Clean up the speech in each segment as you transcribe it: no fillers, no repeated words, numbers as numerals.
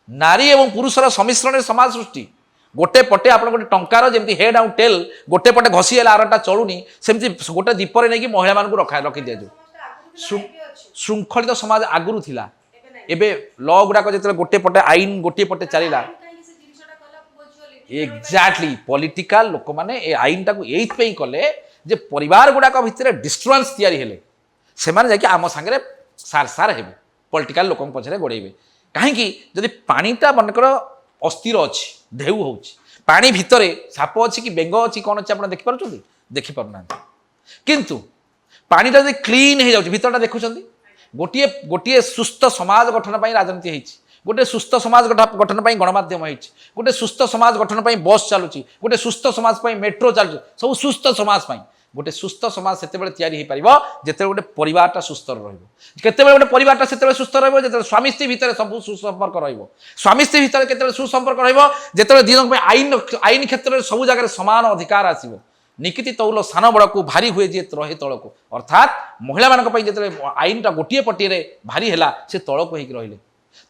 नारी एवं पुरुषर सम्मिश्रण समाज सृष्टि गोटे पटे आप गोटे टंकार जमी हेड आउ टेल गोटे पटे घसी आरटा चलुनी सेमती गोटे दीपर नहीं महिला मान रखी दि जाऊ श्रृंखलित समाज आगुरी थिला एबे लॉ गुड़ाक जो गोटे पटे आईन गोटे पटे चलला एक्जाक्टली पॉलिटिकल लोक मैंने ए आईन टाक ये कले जे परिवार गुड़ाक भितर डिस्ट्रबेंस तैयारी से आम सांगे सार सार हे पॉलिटिकल लोक पछरे गोड़े कहीं जदि पानीटा मनकर अस्थिर अच्छी ढेउ हो पानी भितर साप अच्छी कि बेंग अच्छी कौन अच्छी आप देखिपुं देखिपार किंतु पानीटा जब क्लीन हो जाए भितरटा देखुं गोटे गोटे सुस्थ समाज गठन पर राजनीति होती गोटे सुस्थ समाज गठन पर गणमाध्यम होती गोटे सुस्थ समाज गठन पर बस चलुची गोटे सुस्थ समाज पर मेट्रो चलुची सब सुस्थ समाज गोटे सुस्थ समाज से तैयारी हो पार जिते गोटे परिवारटा सुस्थ रते गोटे परिवारटा से सुस्थ रो स्वामी स्त्री भितर सब सुसंपर्क स्वामी स्त्री भितर के सुसंपर्क रोते दिन आईन आईन क्षेत्र में सब जगह सामान अधिकार आसो निकिति तौल सान बड़ को भारी हुए जी रहे तल को अर्थात महिला मानी जो आईनटा गोटे पटिए भारी है से तल को रही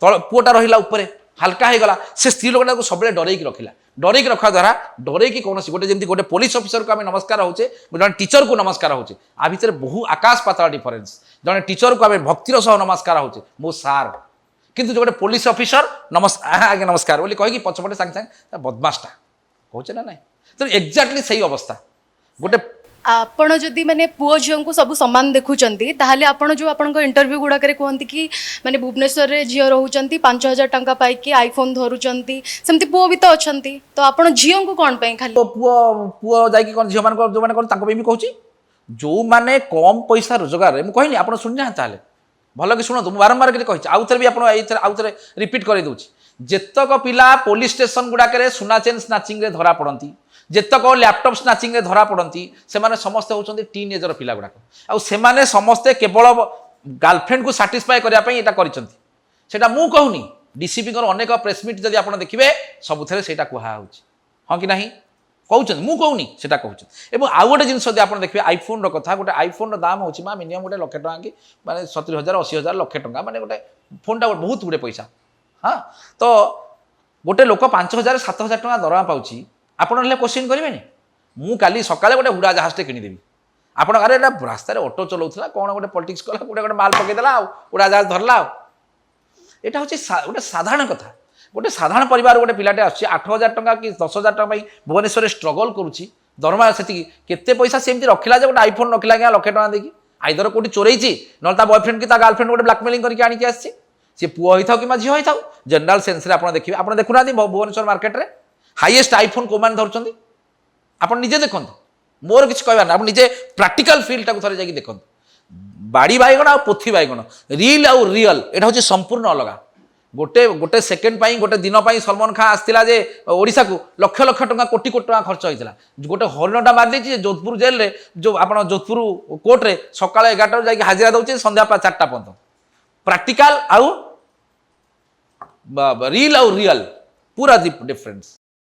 तल पुआटा रहा उपरे हल्का हो गला से स्त्री लोकटा सब डरई रखिला डरई रखा द्वारा डरई कौन गोटे जमी गोटे पुलिस ऑफिसर को आम नमस्कार होचे जन टीचर को नमस्कार होचे आ भितर बहु आकाश पाताल डिफरेन्स जन टीचर को आम भक्तिर सह नमस्कार होचे मो सार किंतु जो गोटे पुलिस ऑफिसर नमस्कार आगे नमस्कार बोली कहीकि पछपटे सांगे सांगे बदमाशटा कहे ना ना तो एक्जाक्टली सही अवस्था गोटे आपण जदि माने पुओ झियो को सब समान देखुचंती ताहाले आपण जो आपण इंटरव्यू गुडा करे कहंती कि माने भुवनेश्वर रे झियो रहउचंती 5000 टंका पाई कि आईफोन धरुचंती सेमती पुओ भी तो अछंती तो आपण झियो को कोन पई खाली पुओ जाई कि कोन झियो मान को जो मान कोन ताको भी कहूची जो माने कम पैसा रोजगार रे मु कहनी आपण सुन ना ताले भलो कि सुनो मु बारंबार के कहिछि आउथरे भी आपण आउथरे रिपीट करै दउछि जेतक पिला पुलिस स्टेशन गुडा करे सुना चेन स्नाचिंग रे धरा पड़ंती जेतक लैपटॉप स्नाचिंग रे धरा पड़ती से समस्ते होती टीन एजर पिला गुड़ाक आउ समस्ते केवल गर्लफ्रेंड को साटिस्फाई करने करता मु कहूनी डीसीपी अनेक प्रेसमिट जब आप देखिए सबुथे से कहुच्छी हाँ कि नहीं कहते मु कहूनी से कहते आउ गोटे जिन आप देखिए आईफोन कथा गोटे आईफोन दाम हो मिनिमम गोटे लक्षे टଙ୍କା कि माने 70,000 80,000 लक्षे टଙ୍କା माने गोटे फोनटा बहुत गुड़े पैसा हाँ तो गोटे लोक 5,000 7,000 टଙ୍କା दरमा पाऊँ आपड़ क्वेश्चन करेंगे मु काली सकाले गोटे उड़ा जहाजटे किनीदेवी आप रास्ता ऑटो चलाऊला कौन गोटे पॉलिटिक्स कला गोटे गोटे माल पकईदेला उड़ा जहाज धरला यहाँ हूँ गोटे साधारण कथा गोटे साधारण परिवार गोटे पिलाटे आसुच्छी 8,000 टଙ୍କା कि 10,000 टଙ୍କା भुवनेश्वर स्ट्रगल करुच्ची दरमा से केते पैसा सेमती रखिला गोटे आईफोन रखिला क्या लक्षे टଙ୍କା देकी आईदर कौटी चोरईची ना बॉयफ्रेंड की गर्लफ्रेंड गोटे ब्लाकमेलिंग करके आनिकी आसी सी पुओ होता कि झील होता जनरल सेन्स आप देखिए आप देखुना भुवनेश्वर मार्केट में हाईएस्ट आईफोन को मैंने धरुंच आप निजे देखो मोर किसी कहना आप निजे प्राक्टिकल फिल्ड टाक थे देखो बाड़ी बैगण आ पोथी बैगण रिल आउ रियल यहाँ हूँ संपूर्ण अलग गोटे गोटे सेकेंड गोटे दिन सलमान खान आसला जे ओडिशा को लक्ष लक्ष टଙ୍କା कोटी कोटी टଙ୍କା खर्च होता गोटे हरिणटा मारिदे जोधपुर जेल रे जो आप जोधपुर कोर्ट रे सकाल 11 जाकि हाजिरा दौर संध्या 4टा पर्यंत प्राक्टिकल आउ रिल आउ रियल पूरा डिफरेंस